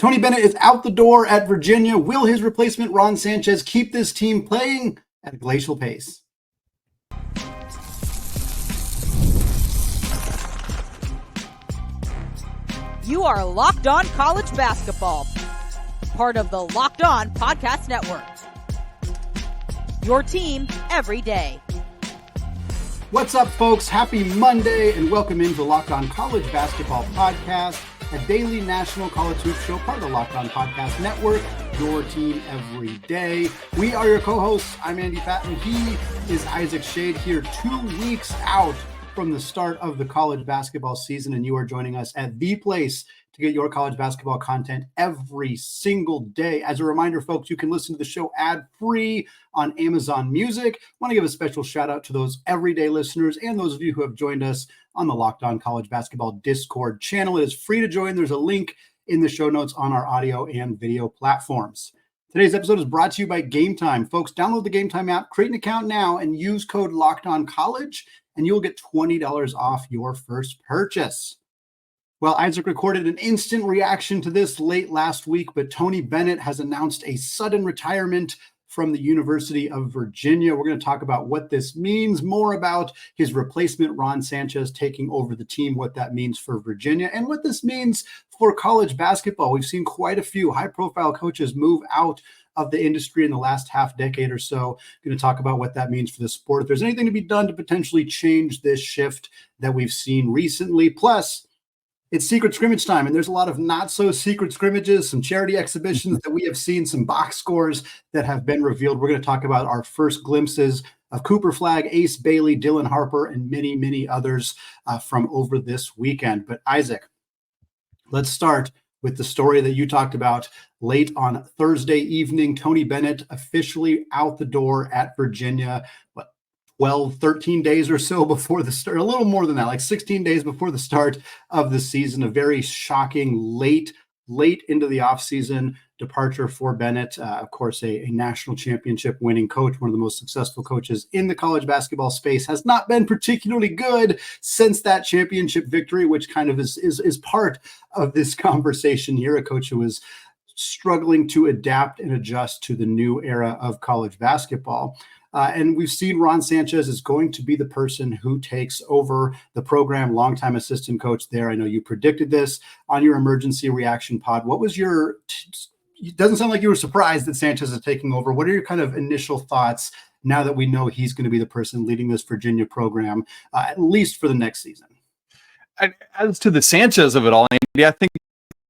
Tony Bennett is out the door at Virginia. Will his replacement, Ron Sanchez, keep this team playing at a glacial pace? You are Locked On College Basketball, part of the Locked On Podcast Network. Your team every day. What's up, folks? Happy Monday, and welcome into the Locked On College Basketball Podcast, a daily national college hoops show, part of the Locked On Podcast Network, your team every day. We are your co-hosts. I'm Andy Patton. He is Isaac Shade, here 2 weeks out from the start of the college basketball season, and you are joining us at the place to get your college basketball content every single day. As a reminder, folks, you can listen to the show ad-free on Amazon Music. I want to give a special shout out to those everyday listeners and those of you who have joined us on the Locked On College Basketball Discord channel. It is free to join. There's a link in the show notes on our audio and video platforms. Today's episode is brought to you by Game Time. Folks, download the Game Time app, create an account now, and use code LOCKEDONCollege, and you'll get $20 off your first purchase. Well, Isaac recorded an instant reaction to this late last week, but Tony Bennett has announced a sudden retirement from the University of Virginia. We're going to talk about what this means, more about his replacement, Ron Sanchez, taking over the team, what that means for Virginia, and what this means for college basketball. We've seen quite a few high-profile coaches move out of the industry in the last half decade or so. Going to talk about what that means for the sport. If there's anything to be done to potentially change this shift that we've seen recently. Plus, it's secret scrimmage time, and there's a lot of not-so-secret scrimmages, some charity exhibitions that we have seen, some box scores that have been revealed. We're going to talk about our first glimpses of Cooper Flagg, Ace Bailey, Dylan Harper, and many, many others from over this weekend. But Isaac, let's start with the story that you talked about late on Thursday evening. Tony Bennett officially out the door at Virginia. 13 days or so before the start, a little more than that, like 16 days before the start of the season. A very shocking late into the offseason departure for Bennett. Of course, a national championship winning coach, one of the most successful coaches in the college basketball space, has not been particularly good since that championship victory, which kind of is part of this conversation here. A coach who is struggling to adapt and adjust to the new era of college basketball. And we've seen Ron Sanchez is going to be the person who takes over the program, longtime assistant coach there. I know you predicted this on your emergency reaction pod. What was your, it doesn't sound like you were surprised that Sanchez is taking over. What are your kind of initial thoughts now that we know he's going to be the person leading this Virginia program, at least for the next season? As to the Sanchez of it all, Andy, I think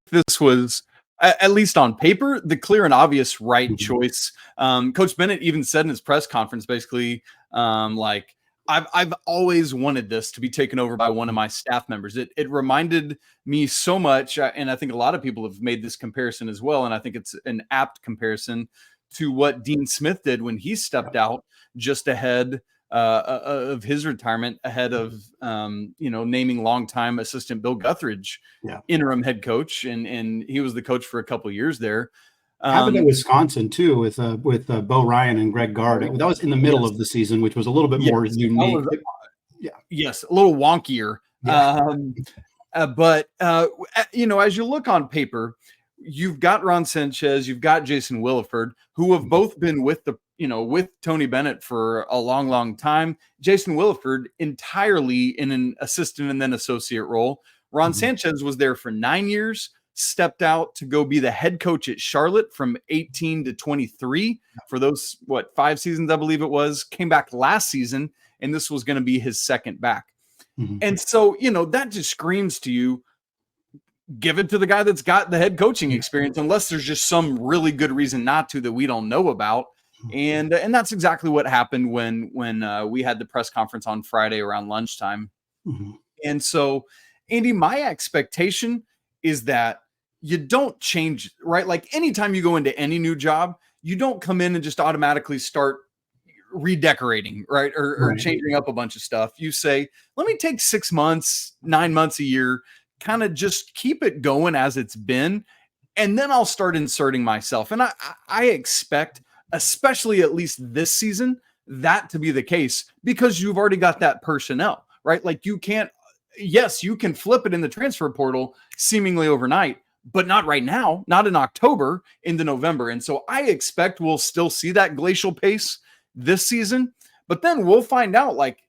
this was, at least on paper, the clear and obvious right choice. Coach Bennett even said in his press conference, basically, I've always wanted this to be taken over by one of my staff members. It reminded me so much, and I think a lot of people have made this comparison as well, and I think it's an apt comparison to what Dean Smith did when he stepped out just ahead of his retirement, ahead of naming longtime assistant Bill Guthridge interim head coach, and he was the coach for a couple of years there. Happened in Wisconsin too with Bo Ryan and Greg Gard. That was in the middle of the season, which was a little bit more unique. Yes, a little wonkier. But as you look on paper, you've got Ron Sanchez, you've got Jason Williford, who have both been with Tony Bennett for a long, long time. Jason Williford entirely in an assistant and then associate role. Ron Sanchez was there for 9 years, stepped out to go be the head coach at Charlotte from 18 to 23 for those, 5 seasons, I believe it was, came back last season, and this was going to be his second back. And so, that just screams to you, give it to the guy that's got the head coaching experience, unless there's just some really good reason not to that we don't know about. And that's exactly what happened when we had the press conference on Friday around lunchtime. And so, Andy, my expectation is that you don't change, right? Like anytime you go into any new job, you don't come in and just automatically start redecorating, right? Or changing up a bunch of stuff. You say, let me take 6 months, 9 months, a year, kind of just keep it going as it's been. And then I'll start inserting myself. And I expect, especially at least this season, that to be the case, because you've already got that personnel, right? Like you can flip it in the transfer portal seemingly overnight, but not right now, not in October, into November. And so I expect we'll still see that glacial pace this season, but then we'll find out. Like,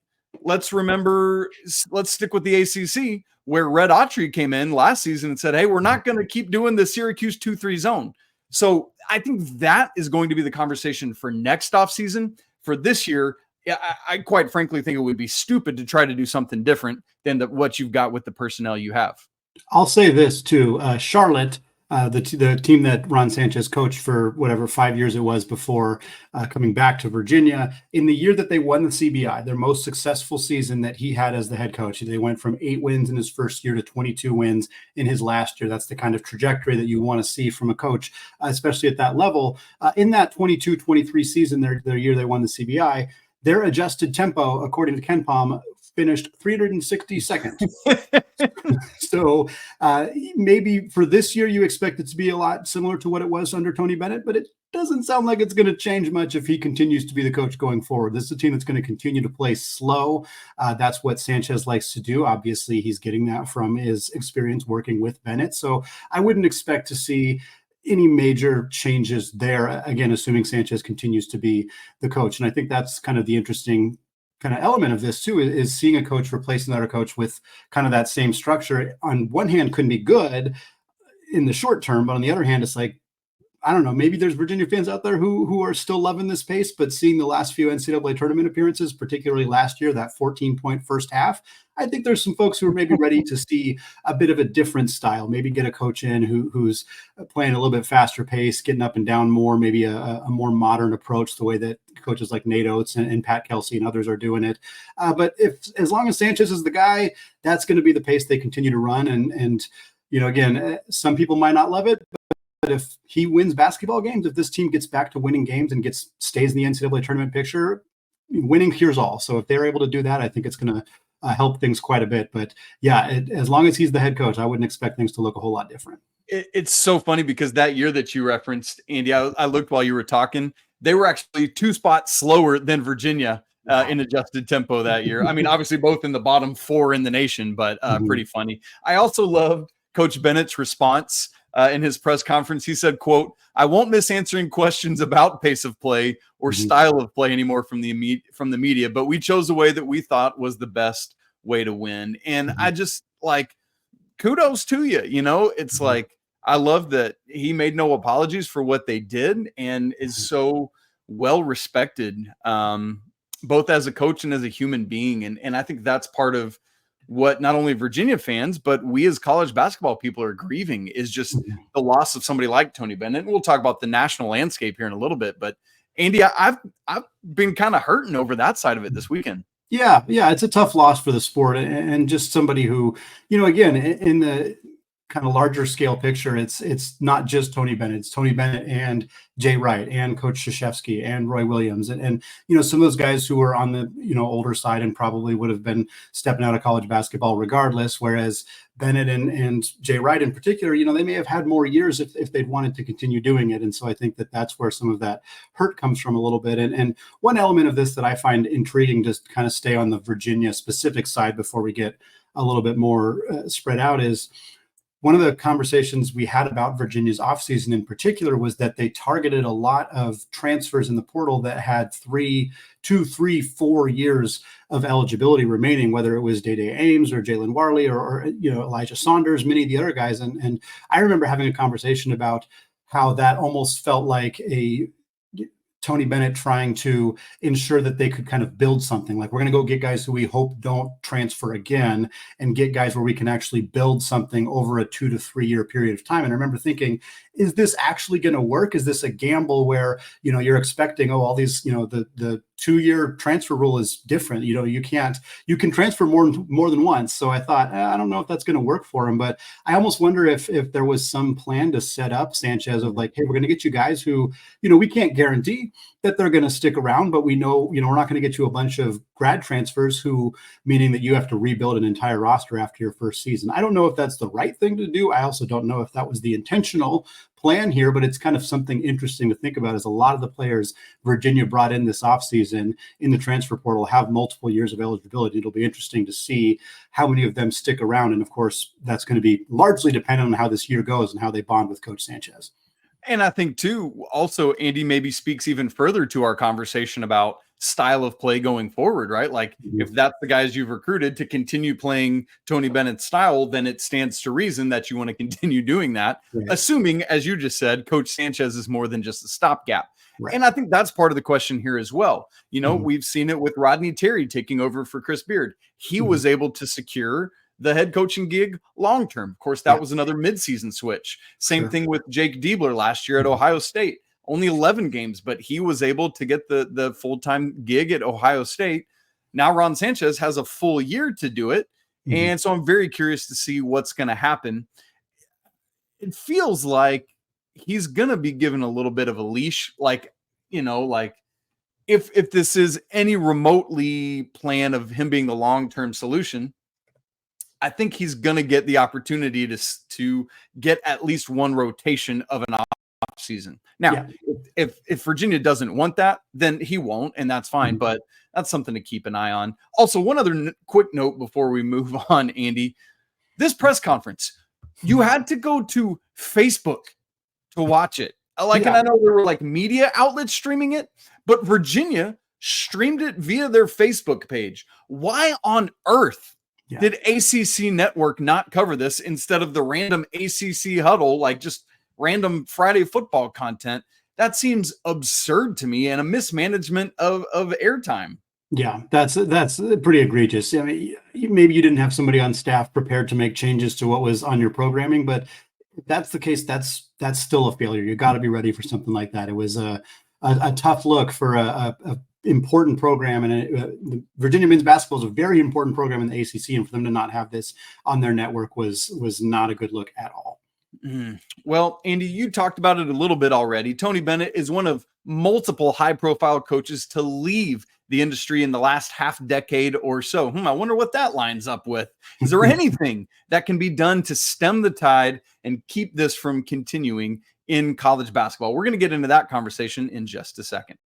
let's stick with the ACC, where Red Autry came in last season and said, hey, we're not going to keep doing the Syracuse 2-3 zone. So I think that is going to be the conversation for next offseason. For this year, I quite frankly think it would be stupid to try to do something different than what you've got with the personnel you have. I'll say this too. Charlotte, the team that Ron Sanchez coached for whatever 5 years it was before coming back to Virginia, in the year that they won the CBI, their most successful season that he had as the head coach, they went from 8 wins in his first year to 22 wins in his last year. That's the kind of trajectory that you want to see from a coach, especially at that level. In that 22-23 season, their year they won the CBI, their adjusted tempo, according to KenPom, finished 362nd. So maybe for this year, you expect it to be a lot similar to what it was under Tony Bennett, but it doesn't sound like it's going to change much if he continues to be the coach going forward. This is a team that's going to continue to play slow. That's what Sanchez likes to do. Obviously, he's getting that from his experience working with Bennett. So I wouldn't expect to see any major changes there, again, assuming Sanchez continues to be the coach. And I think that's kind of the interesting kind of element of this too, is seeing a coach replace another coach with kind of that same structure. On one hand, couldn't be good in the short term, but on the other hand, it's like, I don't know, maybe there's Virginia fans out there who are still loving this pace, but seeing the last few NCAA tournament appearances, particularly last year, that 14-point first half, I think there's some folks who are maybe ready to see a bit of a different style, maybe get a coach in who's playing a little bit faster pace, getting up and down more, maybe a more modern approach, the way that coaches like Nate Oates and Pat Kelsey and others are doing it. But as long as Sanchez is the guy, that's going to be the pace they continue to run. And again, some people might not love it, but if he wins basketball games, if this team gets back to winning games and stays in the NCAA tournament picture, winning cures all. So if they're able to do that, I think it's going to help things quite a bit. But yeah, as long as he's the head coach, I wouldn't expect things to look a whole lot different. It's so funny because that year that you referenced, Andy, I looked while you were talking. They were actually 2 spots slower than Virginia in adjusted tempo that year. I mean, obviously both in the bottom 4 in the nation, but pretty funny. I also loved Coach Bennett's response in his press conference. He said, quote, "I won't miss answering questions about pace of play or style of play anymore from the media, but we chose a way that we thought was the best way to win." And I just like, kudos to you. It's like, I love that he made no apologies for what they did and is so well respected, both as a coach and as a human being. And I think that's part of what not only Virginia fans, but we as college basketball people are grieving, is just the loss of somebody like Tony Bennett. And we'll talk about the national landscape here in a little bit. But Andy, I've been kind of hurting over that side of it this weekend. Yeah, it's a tough loss for the sport, and just somebody who, again, in the kind of larger scale picture, it's not just Tony Bennett. It's Tony Bennett and Jay Wright and Coach Krzyzewski and Roy Williams and some of those guys who are on the older side and probably would have been stepping out of college basketball regardless. Whereas Bennett and Jay Wright in particular, they may have had more years if they'd wanted to continue doing it. And so I think that's where some of that hurt comes from a little bit. And one element of this that I find intriguing, just kind of stay on the Virginia specific side before we get a little bit more spread out, is one of the conversations we had about Virginia's offseason in particular was that they targeted a lot of transfers in the portal that had 2, 3, 4 years of eligibility remaining, whether it was Day-Day Ames or Jalen Warley or Elijah Saunders, many of the other guys. And I remember having a conversation about how that almost felt like a Tony Bennett trying to ensure that they could kind of build something. Like, we're going to go get guys who we hope don't transfer again and get guys where we can actually build something over a 2 to 3 year period of time. And I remember thinking, is this actually going to work? Is this a gamble where, you're expecting, all these, the 2-year transfer rule is different. You can transfer more than once. So I thought, I don't know if that's going to work for him, but I almost wonder if there was some plan to set up Sanchez of like, hey, we're going to get you guys who, we can't guarantee that they're going to stick around, but we know, we're not going to get you a bunch of grad transfers, meaning that you have to rebuild an entire roster after your first season. I don't know if that's the right thing to do. I also don't know if that was the intentional plan here, but it's kind of something interesting to think about, as a lot of the players Virginia brought in this offseason in the transfer portal have multiple years of eligibility. It'll be interesting to see how many of them stick around. And of course, that's going to be largely dependent on how this year goes and how they bond with Coach Sanchez. And I think too, also, Andy maybe speaks even further to our conversation about style of play going forward, right? Like if that's the guys you've recruited to continue playing Tony Bennett's style, then it stands to reason that you want to continue doing that, right, assuming, as you just said, Coach Sanchez is more than just a stopgap. Right. And I think that's part of the question here as well. You know, we've seen it with Rodney Terry taking over for Chris Beard. He was able to secure the head coaching gig long-term. Of course, that was another midseason switch. Same thing with Jake Diebler last year at Ohio State. Only 11 games, but he was able to get the full-time gig at Ohio State. Now Ron Sanchez has a full year to do it. And so I'm very curious to see what's going to happen. It feels like he's going to be given a little bit of a leash. Like, you know, like if this is any remotely plan of him being the long-term solution, I think he's going to get the opportunity to get at least one rotation of an off season. Now, if Virginia doesn't want that, then he won't, and that's fine. But that's something to keep an eye on. Also, one other quick note before we move on, Andy. This press conference, you had to go to Facebook to watch it. And I know there were like media outlets streaming it, but Virginia streamed it via their Facebook page. Why on earth did ACC Network not cover this instead of the random ACC huddle, like just random Friday football content? That seems absurd to me and a mismanagement of airtime. Yeah, that's pretty egregious. I mean, maybe you didn't have somebody on staff prepared to make changes to what was on your programming, but if that's the case, that's still a failure. You got to be ready for something like that. It was a tough look for a important program, and Virginia men's basketball is a very important program in the ACC, and for them to not have this on their network was not a good look at all. Well, Andy, you talked about it a little bit already. Tony Bennett is one of multiple high-profile coaches to leave the industry in the last half decade or so. I wonder what that lines up with. Is there anything that can be done to stem the tide and keep this from continuing in college basketball? We're going to get into that conversation in just a second.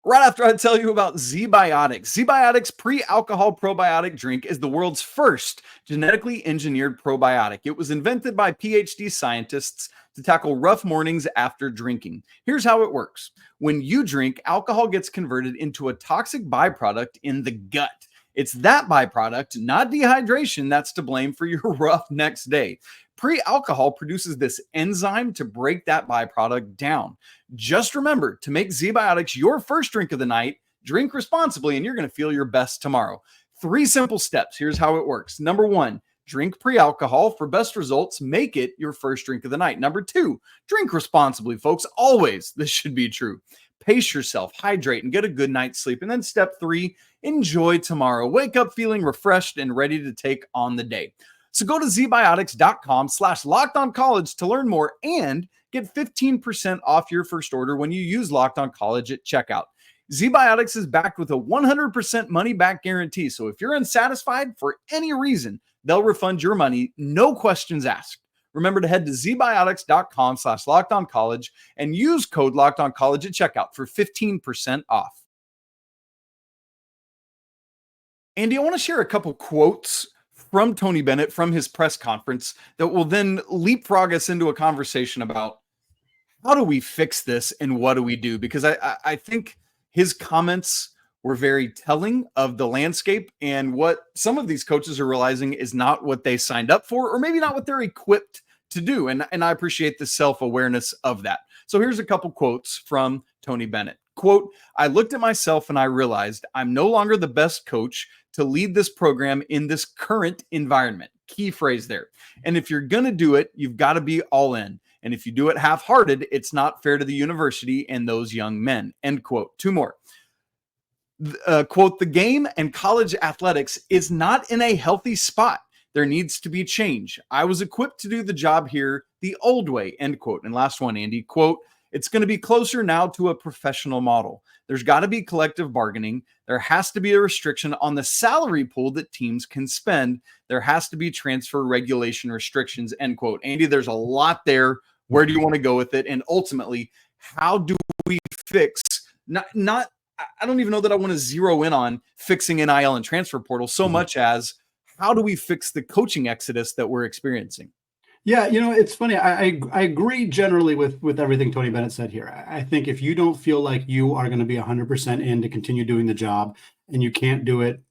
Right after I tell you about ZBiotics. ZBiotics pre-alcohol probiotic drink is the world's first genetically engineered probiotic. It was invented by PhD scientists to tackle rough mornings after drinking. Here's how it works. When you drink, alcohol gets converted into a toxic byproduct in the gut. It's that byproduct, not dehydration, that's to blame for your rough next day. Pre-alcohol produces this enzyme to break that byproduct down. Just remember to make ZBiotics your first drink of the night. Drink responsibly, and you're going to feel your best tomorrow. 3 simple steps. Here's how it works. Number 1, drink pre-alcohol. For best results, make it your first drink of the night. Number 2, drink responsibly, folks. Always, this should be true. Pace yourself, hydrate, and get a good night's sleep. And then step 3, enjoy tomorrow. Wake up feeling refreshed and ready to take on the day. So go to zbiotics.com/lockedoncollege to learn more and get 15% off your first order when you use Locked On College at checkout. ZBiotics is backed with a 100% money-back guarantee. So if you're unsatisfied for any reason, they'll refund your money, no questions asked. Remember to head to zbiotics.com/lockedoncollege and use code LockedOnCollege at checkout for 15% off. Andy, I want to share a couple quotes from Tony Bennett from his press conference that will then leapfrog us into a conversation about how do we fix this and what do we do? Because I think his comments were very telling of the landscape and what some of these coaches are realizing is not what they signed up for, or maybe not what they're equipped to do. And I appreciate the self-awareness of that. So here's a couple quotes from Tony Bennett. Quote, "I looked at myself and I realized I'm no longer the best coach to lead this program in this current environment." Key phrase there. "And if you're going to do it, you've got to be all in. And if you do it half-hearted, it's not fair to the university and those young men." End quote. 2 more. Quote, "The game and college athletics is not in a healthy spot. There needs to be change. I was equipped to do the job here the old way." End quote. And last one, Andy, quote, It's going to be closer now to a professional model. There's got to be collective bargaining. There has to be a restriction on the salary pool that teams can spend. There has to be transfer regulation restrictions, end quote. Andy, there's a lot there. Where do you want to go with it? And ultimately, how do we fix I don't even know that I want to zero in on fixing NIL and transfer portal so much as how do we fix the coaching exodus that we're experiencing? Yeah, it's funny. I agree generally with everything Tony Bennett said here. I think if you don't feel like you are going to be 100% in to continue doing the job and you can't do it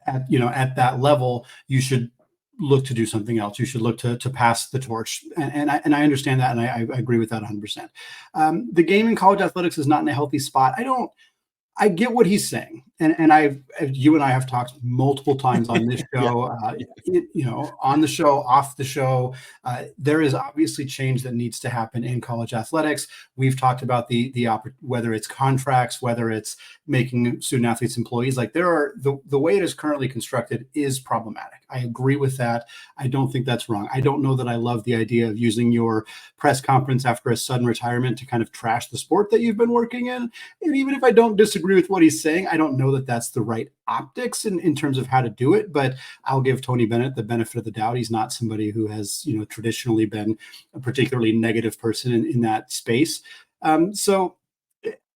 at that level, you should look to do something else. You should look to pass the torch. And I understand that. And I agree with that 100%. The game in college athletics is not in a healthy spot. I get what he's saying, and you and I have talked multiple times on this show, on the show, off the show. There is obviously change that needs to happen in college athletics. We've talked about whether it's contracts, whether it's making student athletes employees. Like the way it is currently constructed is problematic. I agree with that. I don't think that's wrong. I don't know that I love the idea of using your press conference after a sudden retirement to kind of trash the sport that you've been working in. And even if I don't disagree with what he's saying, I don't know that that's the right optics in terms of how to do it, but I'll give Tony Bennett the benefit of the doubt. He's not somebody who has, traditionally been a particularly negative person in that space. So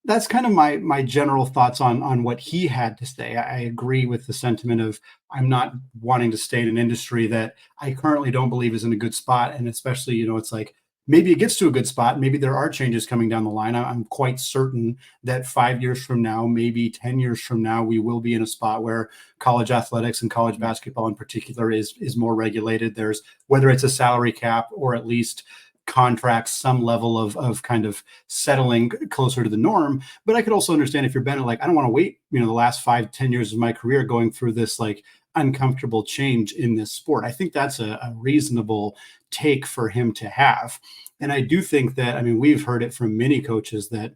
that's kind of my general thoughts on what he had to say. I agree with the sentiment of I'm not wanting to stay in an industry that I currently don't believe is in a good spot. And especially, it's like, maybe it gets to a good spot. Maybe there are changes coming down the line. I'm quite certain that 5 years from now, maybe 10 years from now, we will be in a spot where college athletics and college basketball in particular is more regulated. There's, whether it's a salary cap or at least contracts, some level of kind of settling closer to the norm. But I could also understand if you're Bennett, like, I don't want to wait, the last 5-10 years of my career going through this like uncomfortable change in this sport. I think that's a reasonable take for him to have. And I do think that, we've heard it from many coaches that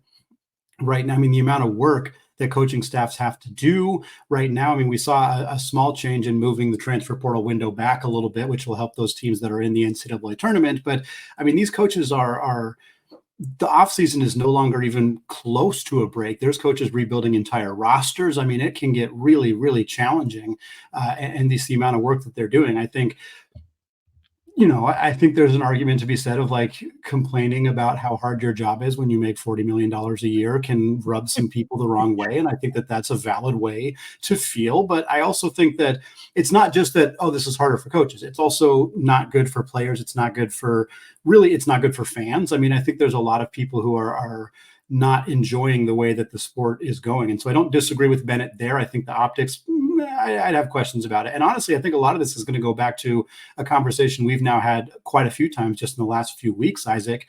right now, the amount of work that coaching staffs have to do right now. We saw a small change in moving the transfer portal window back a little bit, which will help those teams that are in the NCAA tournament. But these coaches are the offseason is no longer even close to a break. There's coaches rebuilding entire rosters. It can get really, really challenging. And the amount of work that they're doing, I think, I think there's an argument to be said of like complaining about how hard your job is when you make $40 million a year can rub some people the wrong way. And I think that that's a valid way to feel. But I also think that it's not just that, oh, this is harder for coaches. It's also not good for players. It's not good for fans. I think there's a lot of people who are not enjoying the way that the sport is going. And so I don't disagree with Bennett there. I think the optics, I'd have questions about it. And honestly, I think a lot of this is going to go back to a conversation we've now had quite a few times just in the last few weeks, Isaac,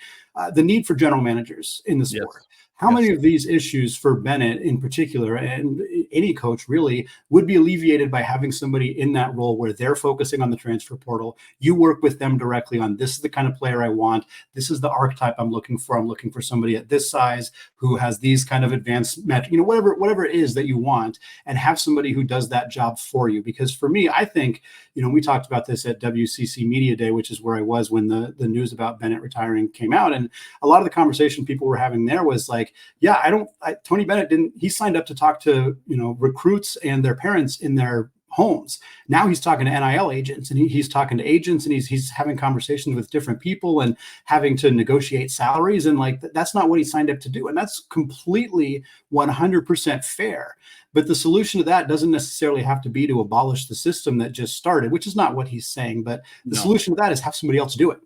the need for general managers in the sport. Yes. How many of these issues for Bennett in particular, and any coach really, would be alleviated by having somebody in that role where they're focusing on the transfer portal? You work with them directly on, this is the kind of player I want. This is the archetype I'm looking for. I'm looking for somebody at this size who has these kind of advanced metrics, whatever it is that you want, and have somebody who does that job for you. Because for me, I think, we talked about this at WCC Media Day, which is where I was when the news about Bennett retiring came out. And a lot of the conversation people were having there was like, yeah, Tony Bennett he signed up to talk to, recruits and their parents in their homes. Now he's talking to NIL agents and he's talking to agents and he's having conversations with different people and having to negotiate salaries. And like, that's not what he signed up to do. And that's completely 100% fair. But the solution to that doesn't necessarily have to be to abolish the system that just started, which is not what he's saying. But the solution to that is have somebody else do it.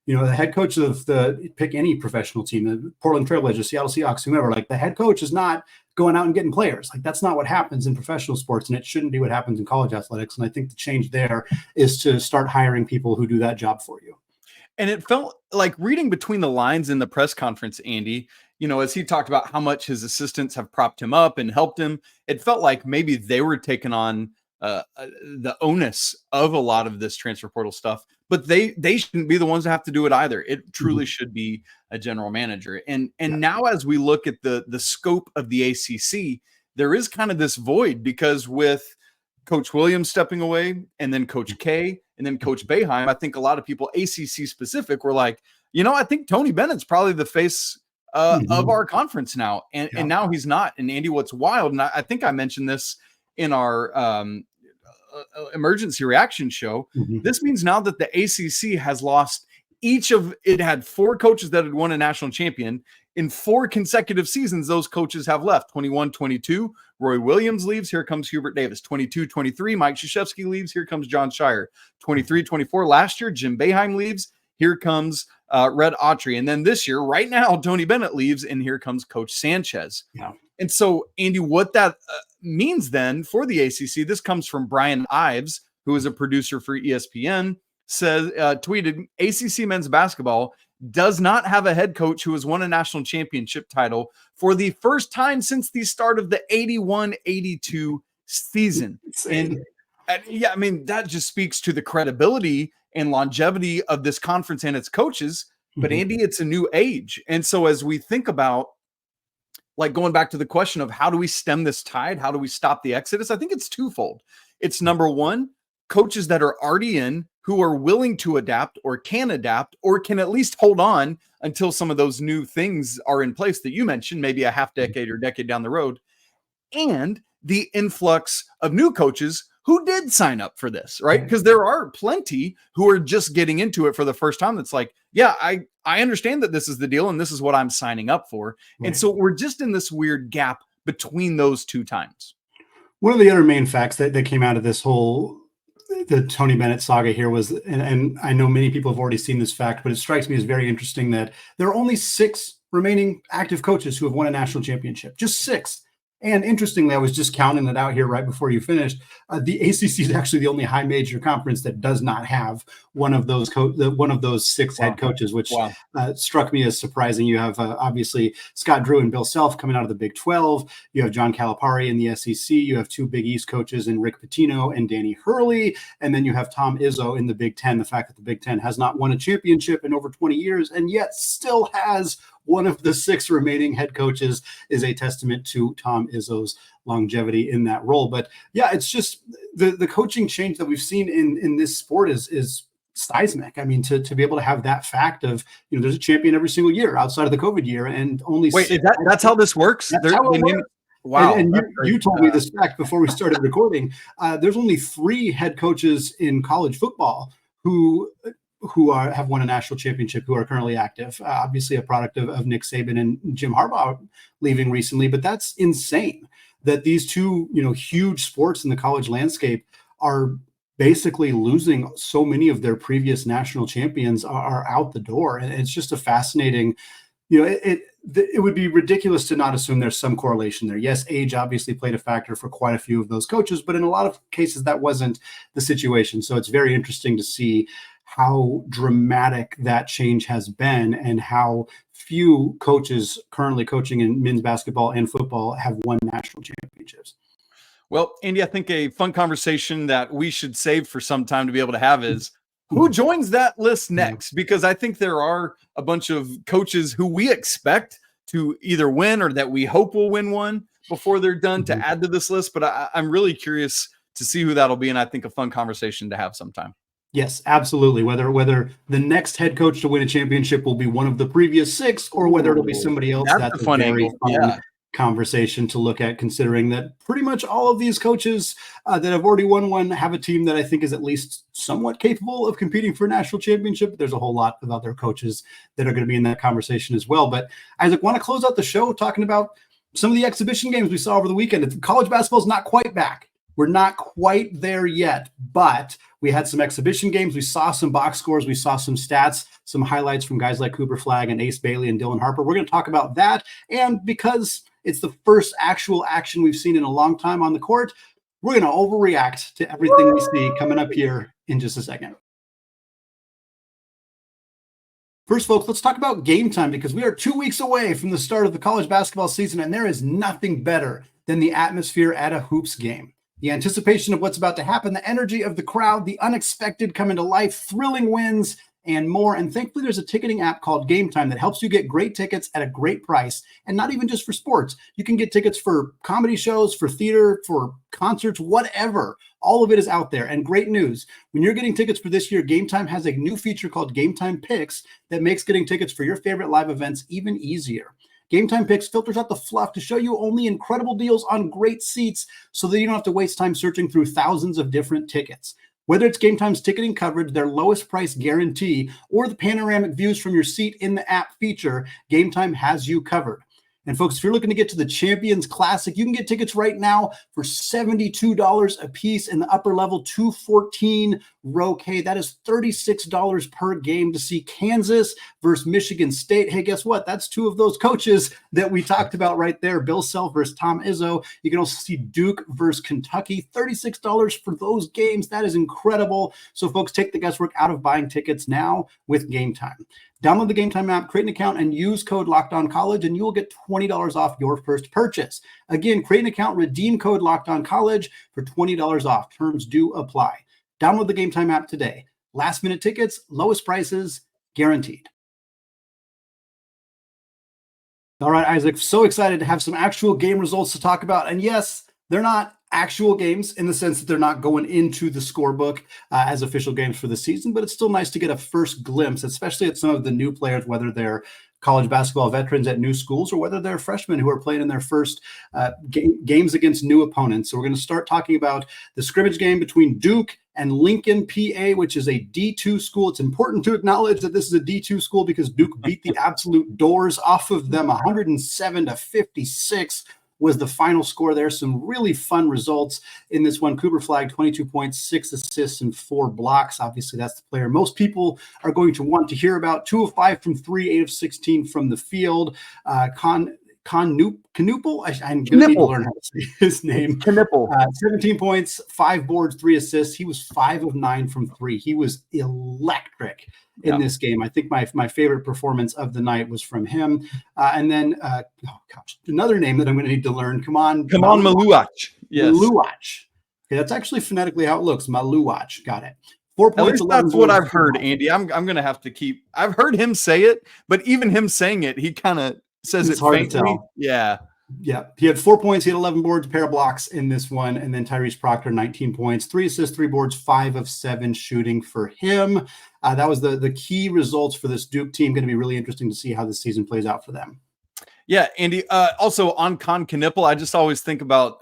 The head coach of pick any professional team, the Portland Trailblazers, Seattle Seahawks, whomever, like the head coach is not going out and getting players. Like that's not what happens in professional sports, and it shouldn't be what happens in college athletics. And I think the change there is to start hiring people who do that job for you. And it felt like reading between the lines in the press conference, Andy, as he talked about how much his assistants have propped him up and helped him, it felt like maybe they were taking on the onus of a lot of this transfer portal stuff, but they shouldn't be the ones that have to do it either. It truly should be a general manager. And now as we look at the scope of the ACC, there is kind of this void because with Coach Williams stepping away and then Coach K and then Coach Boeheim, I think a lot of people ACC specific were like, I think Tony Bennett's probably the face of our conference now. And now he's not. And Andy, what's wild, and I think I mentioned this in our emergency reaction show. This means now that the ACC has lost it had 4 coaches that had won a national champion. In 4 consecutive seasons, those coaches have left. 21-22, Roy Williams leaves. Here comes Hubert Davis. 22-23, Mike Krzyzewski leaves. Here comes John Shire. 23-24, last year, Jim Boeheim leaves. Here comes Red Autry. And then this year, right now, Tony Bennett leaves, and here comes Coach Sanchez. Yeah. And so, Andy, what that means then for the ACC, this comes from Brian Ives, who is a producer for ESPN, tweeted, ACC men's basketball does not have a head coach who has won a national championship title for the first time since the start of the 81-82 season. And yeah, I mean, that just speaks to the credibility and longevity of this conference and its coaches. But Andy, it's a new age. And so as we think about, like, going back to the question of how do we stem this tide? How do we stop the exodus? I think it's twofold. It's number one, coaches that are already in, who are willing to adapt or can at least hold on until some of those new things are in place that you mentioned, maybe a half decade or decade down the road, and the influx of new coaches who did sign up for this, right? Because there are plenty who are just getting into it for the first time. That's like, yeah, I understand that this is the deal and this is what I'm signing up for. Right. And so we're just in this weird gap between those two times. One of the other main facts that came out of this the Tony Bennett saga here was, and I know many people have already seen this fact, but it strikes me as very interesting that there are only 6 remaining active coaches who have won a national championship, just 6. And interestingly, I was just counting it out here right before you finished. The ACC is actually the only high major conference that does not have one of those 6 head coaches, which struck me as surprising. You have obviously Scott Drew and Bill Self coming out of the Big 12. You have John Calipari in the SEC. You have 2 Big East coaches in Rick Pitino and Danny Hurley. And then you have Tom Izzo in the Big 10. The fact that the Big 10 has not won a championship in over 20 years and yet still has one of the 6 remaining head coaches is a testament to Tom Izzo's longevity in that role. But yeah, it's just the coaching change that we've seen in this sport is seismic. I mean, to be able to have that fact of, there's a champion every single year outside of the COVID year, and only that's how this works. Wow. And you told me this fact before we started recording. There's only 3 head coaches in college football who have won a national championship, who are currently active. Obviously a product of Nick Saban and Jim Harbaugh leaving recently, but that's insane that these 2, huge sports in the college landscape are basically losing so many of their previous national champions are out the door. And it's just a fascinating, it would be ridiculous to not assume there's some correlation there. Yes, age obviously played a factor for quite a few of those coaches, but in a lot of cases that wasn't the situation. So it's very interesting to see how dramatic that change has been and how few coaches currently coaching in men's basketball and football have won national championships. Well, Andy, I think a fun conversation that we should save for some time to be able to have is who joins that list next? Because I think there are a bunch of coaches who we expect to either win or that we hope will win one before they're done to add to this list. But I'm really curious to see who that'll be. And I think a fun conversation to have sometime. Yes, absolutely. Whether the next head coach to win a championship will be one of the previous 6 or whether it'll be somebody else, that's a fun conversation to look at, considering that pretty much all of these coaches that have already won one have a team that I think is at least somewhat capable of competing for a national championship. There's a whole lot of other coaches that are going to be in that conversation as well. But Isaac, want to close out the show talking about some of the exhibition games we saw over the weekend. College basketball is not quite back. We're not quite there yet, but we had some exhibition games. We saw some box scores. We saw some stats, some highlights from guys like Cooper Flagg and Ace Bailey and Dylan Harper. We're going to talk about that. And because it's the first actual action we've seen in a long time on the court, we're going to overreact to everything we see coming up here in just a second. First, folks, let's talk about game time, because we are 2 weeks away from the start of the college basketball season, and there is nothing better than the atmosphere at a hoops game. The anticipation of what's about to happen, the energy of the crowd, the unexpected coming to life, thrilling wins, and more. And thankfully, there's a ticketing app called Game Time that helps you get great tickets at a great price. And not even just for sports. You can get tickets for comedy shows, for theater, for concerts, whatever. All of it is out there. And great news, when you're getting tickets for this year, Game Time has a new feature called Game Time Picks that makes getting tickets for your favorite live events even easier. Game Time Picks filters out the fluff to show you only incredible deals on great seats so that you don't have to waste time searching through thousands of different tickets. Whether it's Game Time's ticketing coverage, their lowest price guarantee, or the panoramic views from your seat in the app feature, Game Time has you covered. And folks, if you're looking to get to the Champions Classic, you can get tickets right now for $72 a piece in the upper level 214 row K. That is $36 per game to see Kansas versus Michigan State. Hey, guess what? That's two of those coaches that we talked about right there. Bill Self versus Tom Izzo. You can also see Duke versus Kentucky. $36 for those games. That is incredible. So folks, take the guesswork out of buying tickets now with Game Time. Download the Game Time app, create an account, and use code LOCKEDONCollege, and you will get $20 off your first purchase. Again, create an account, redeem code LOCKEDONCollege for $20 off. Terms do apply. Download the Game Time app today. Last minute tickets, lowest prices, guaranteed. All right, Isaac, so excited to have some actual game results to talk about. And yes, they're not actual games in the sense that they're not going into the scorebook as official games for the season, but it's still nice to get a first glimpse, especially at some of the new players, whether they're college basketball veterans at new schools or whether they're freshmen who are playing in their first games against new opponents. So we're going to start talking about the scrimmage game between Duke and Lincoln, PA, which is a D2 school. It's important to acknowledge that this is a D2 school because Duke beat the absolute doors off of them 107-56. Was the final score there. Some really fun results in this one. Cooper Flagg, 22 points, 6 assists, and 4 blocks. Obviously, that's the player most people are going to want to hear about. 2 of 5 from 3, 8 of 16 from the field. Knupel. I'm going to need to learn how to say his name. Knupel. 17 points, 5 boards, 3 assists. He was 5 of 9 from 3. He was electric in this game. I think my favorite performance of the night was from him. And then, another name that I'm going to need to learn. Come on, Maluach. Yes. Maluach. Okay, that's actually phonetically how it looks. Maluach. Got it. 4 points. That's what I've heard, Andy. I'm going to have to keep. I've heard him say it, but even him saying it, he kind of says it's hard faintly. To tell. Yeah. Yeah. He had 4 points. He had 11 boards, a pair of blocks in this one. And then Tyrese Proctor, 19 points, 3 assists, 3 boards, 5 of 7 shooting for him. That was the key results for this Duke team. Going to be really interesting to see how this season plays out for them. Yeah, Andy. Also on Con Knipple, I just always think about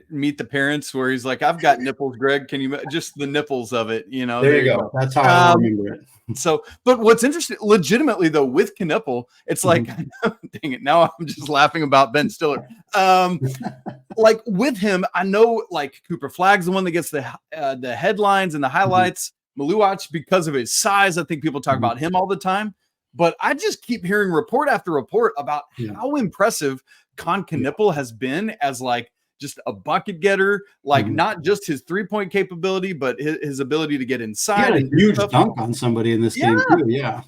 Meet the Parents, where he's like, "I've got nipples, Greg. Can you just the nipples of it?" You know. There you go. That's how I remember it. So, but what's interesting, legitimately though, with Knipple, it's like, dang it, now I'm just laughing about Ben Stiller. Like with him, I know like Cooper Flagg's the one that gets the headlines and the highlights. Maluach, because of his size, I think people talk about him all the time. But I just keep hearing report after report about how impressive Con Knipple has been as like just a bucket getter, like not just his 3-point capability, but his ability to get inside. And huge dunk on somebody in this game too. Yeah.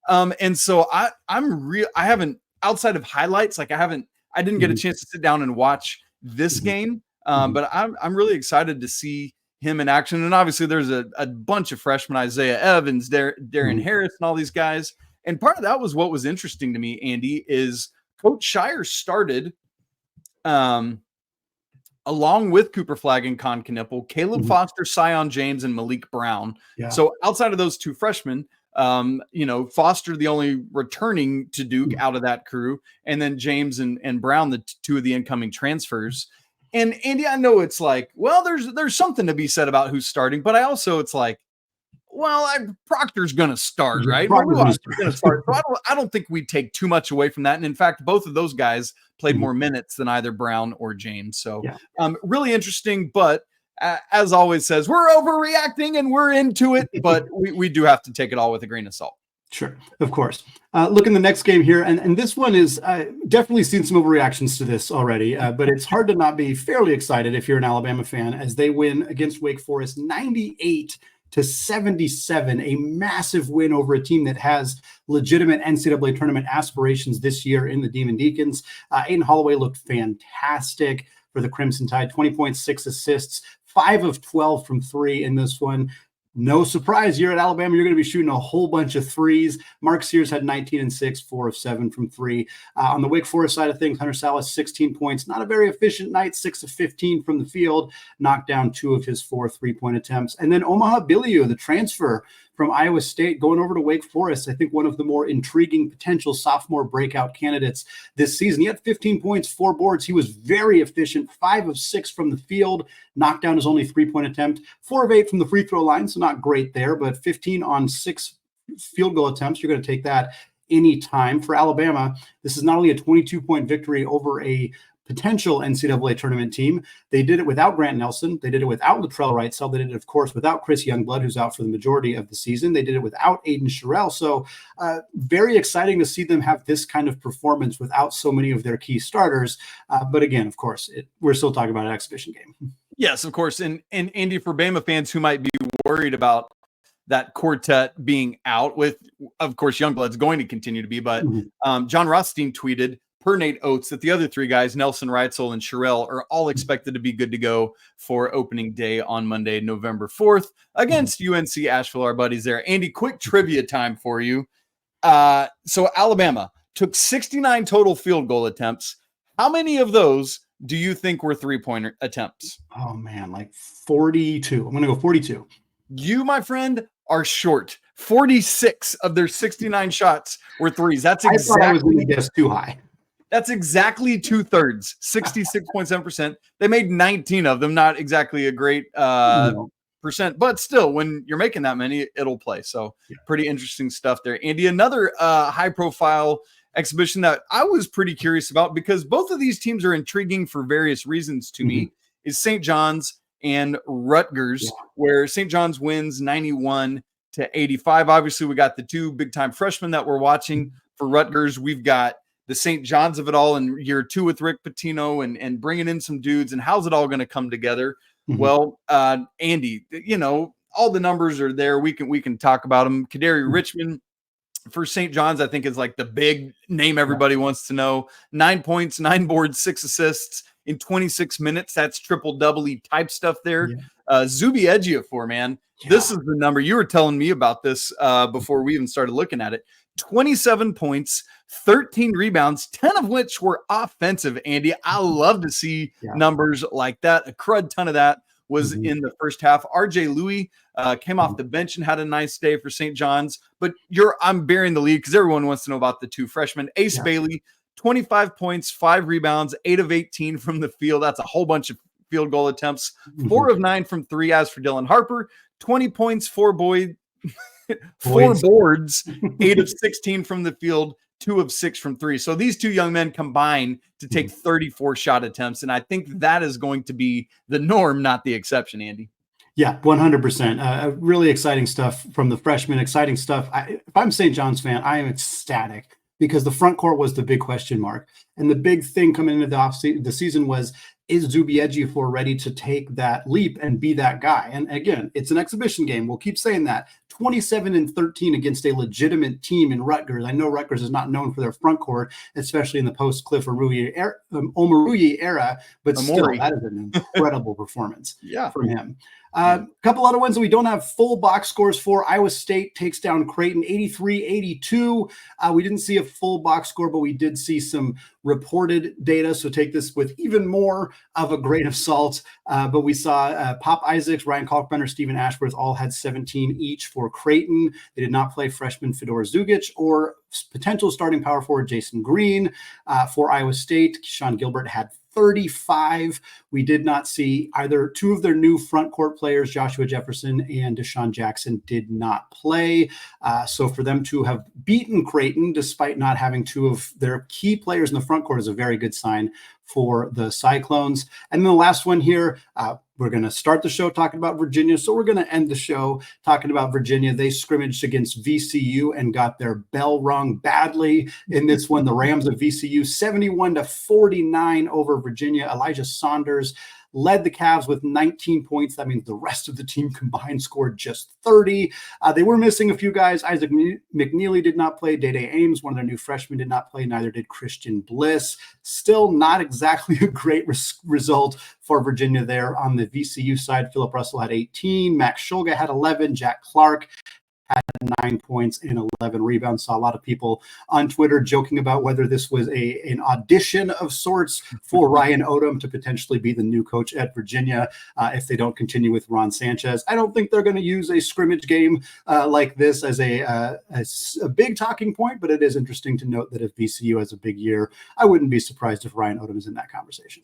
And so I haven't, outside of highlights, like I didn't get a chance to sit down and watch this game. But I'm really excited to see him in action. And obviously there's a bunch of freshmen, Isaiah Evans, Darian Harris, and all these guys. And part of that was what was interesting to me, Andy, is Coach Shire started along with Cooper Flagg and Con Knipple, Caleb Foster, Sion James, and Malik Brown. Yeah. So outside of those two freshmen, Foster, the only returning to Duke out of that crew, and then James and Brown, the two of the incoming transfers. And Andy, I know it's like, well, there's something to be said about who's starting, but it's like, well, Proctor's going to start, right? Proctor's going to start. So I don't think we take too much away from that. And in fact, both of those guys played more minutes than either Brown or James. So really interesting, but as always says, we're overreacting and we're into it, but we do have to take it all with a grain of salt. Sure, of course. Look in the next game here, and this one is definitely seen some overreactions to this already, but it's hard to not be fairly excited if you're an Alabama fan as they win against Wake Forest 98-77, a massive win over a team that has legitimate NCAA tournament aspirations this year in the Demon Deacons. Aiden Holloway looked fantastic for the Crimson Tide, 20 points, 6 assists, 5 of 12 from 3 in this one. No surprise here at Alabama, you're going to be shooting a whole bunch of threes. Mark Sears had 19 and 6, 4 of 7 from three. On the Wake Forest side of things, Hunter Salas, 16 points. Not a very efficient night, 6 of 15 from the field. Knocked down 2 of his 4 3-point attempts. And then Omaha Billiou, the transfer from Iowa State, going over to Wake Forest. I think one of the more intriguing potential sophomore breakout candidates this season. He had 15 points, 4 boards. He was very efficient, 5 of 6 from the field. Knocked down his only 3-point attempt, 4 of 8 from the free throw line. So not great there, but 15 on 6 field goal attempts. You're going to take that anytime. For Alabama, this is not only a 22-point victory over a potential NCAA tournament team. They did it without Grant Nelson. They did it without Latrell Wrightsell. They did it, of course, without Chris Youngblood, who's out for the majority of the season. They did it without Aiden Sherrill. So very exciting to see them have this kind of performance without so many of their key starters. But again, of course, we're still talking about an exhibition game. Yes, of course. And Andy, for Bama fans who might be worried about that quartet being out with, of course, Youngblood's going to continue to be, but John Rothstein tweeted, per Nate Oates, that the other 3 guys, Nelson, Wrightsell, and Sherrill, are all expected to be good to go for opening day on Monday, November 4th against UNC Asheville, our buddies there. Andy, quick trivia time for you. So Alabama took 69 total field goal attempts. How many of those do you think were 3-point attempts? Oh, man, like 42. I'm going to go 42. You, my friend, are short. 46 of their 69 shots were threes. That's exactly. I thought I was going to guess too high. That's exactly 2/3, 66.7%. They made 19 of them. Not exactly a great percent, but still, when you're making that many, it'll play. So pretty interesting stuff there. Andy, another high-profile exhibition that I was pretty curious about, because both of these teams are intriguing for various reasons to me, is St. John's and Rutgers, where St. John's wins 91-85. Obviously, we got the 2 big-time freshmen that we're watching. For Rutgers, we've got the St. John's of it all in year 2 with Rick Pitino and bringing in some dudes. And how's it all going to come together? Well, Andy, all the numbers are there. We can talk about them. Kadari Richmond for St. John's, I think, is like the big name everybody wants to know. 9 points, 9 boards, 6 assists in 26 minutes. That's triple-double type stuff there. Zuby Ejiofor, man. This is the number. You were telling me about this before we even started looking at it. 27 points, 13 rebounds, 10 of which were offensive, Andy. I love to see numbers like that. A crud ton of that was in the first half. RJ Louis came off the bench and had a nice day for St. John's. But I'm burying the lead because everyone wants to know about the 2 freshmen. Ace Bailey, 25 points, 5 rebounds, 8 of 18 from the field. That's a whole bunch of field goal attempts. 4 of 9 from 3. As for Dylan Harper, 20 points, 4 boards, 8 of 16 from the field, 2 of 6 from 3. So these 2 young men combine to take 34 shot attempts. And I think that is going to be the norm, not the exception, Andy. Yeah, 100%. Really exciting stuff from the freshmen. Exciting stuff. If I'm a St. John's fan, I am ecstatic because the front court was the big question mark. And the big thing coming into the season was, is Zuby Ejiofor ready to take that leap and be that guy? And again, it's an exhibition game. We'll keep saying that. 27-13 against a legitimate team in Rutgers. I know Rutgers is not known for their front court, especially in the post-Cliff Omoruyi era, but still, that is an incredible performance from him. A couple other ones that we don't have full box scores for. Iowa State takes down Creighton 83-82. We didn't see a full box score, but we did see some reported data. So take this with even more of a grain of salt. But we saw Pop Isaacs, Ryan Kalkbrenner, Stephen Ashworth all had 17 each for Creighton. They did not play freshman Fedor Zugic or potential starting power forward Jason Green. For Iowa State, Sean Gilbert had 35. We did not see either 2 of their new front court players, Joshua Jefferson and Deshaun Jackson, did not play. So for them to have beaten Creighton, despite not having 2 of their key players in the front court, is a very good sign for the Cyclones. And then the last one here, we're going to start the show talking about Virginia. So we're going to end the show talking about Virginia. They scrimmaged against VCU and got their bell rung badly in this one. The Rams of VCU 71-49 over Virginia. Elijah Saunders led the Cavs with 19 points. That means the rest of the team combined scored just 30. They were missing a few guys. Isaac McNeely did not play. Day Ames, one of their new freshmen, did not play. Neither did Christian Bliss. Still not exactly a great result for Virginia there. On the VCU side, Philip Russell had 18. Max Shulga had 11. Jack Clark had 9 points and 11 rebounds. Saw a lot of people on Twitter joking about whether this was an audition of sorts for Ryan Odom to potentially be the new coach at Virginia if they don't continue with Ron Sanchez. I don't think they're going to use a scrimmage game like this as a big talking point, but it is interesting to note that if VCU has a big year, I wouldn't be surprised if Ryan Odom is in that conversation.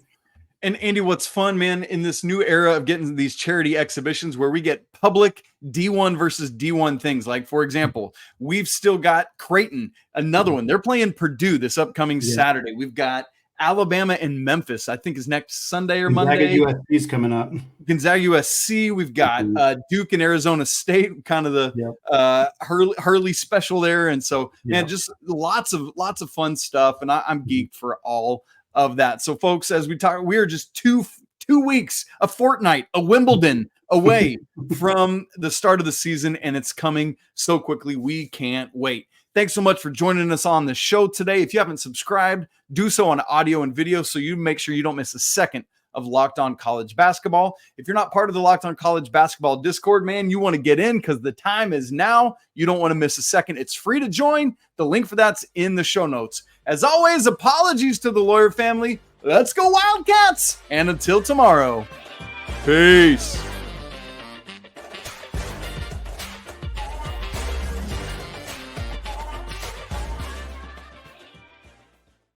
And Andy, what's fun, man, in this new era of getting these charity exhibitions where we get public D1 versus D1 things, like, for example, we've still got Creighton, another one. They're playing Purdue this upcoming Saturday. We've got Alabama and Memphis, I think is next Sunday or Monday. Gonzaga USC's coming up. Gonzaga USC. We've got Duke and Arizona State, kind of the Hurley special there. And so, man, just lots of fun stuff. And I'm geeked for all of that. So folks, as we talk, we are just two weeks, a fortnight, a Wimbledon away from the start of the season, and it's coming so quickly. We can't wait. Thanks so much for joining us on the show today. If you haven't subscribed, do so on audio and video so you make sure you don't miss a second of Locked On College Basketball. If you're not part of the Locked On College Basketball Discord, man, you want to get in because the time is now. You don't want to miss a second. It's free to join. The link for that's in the show notes. As always, apologies to the Lawyer family. Let's go Wildcats! And until tomorrow, peace.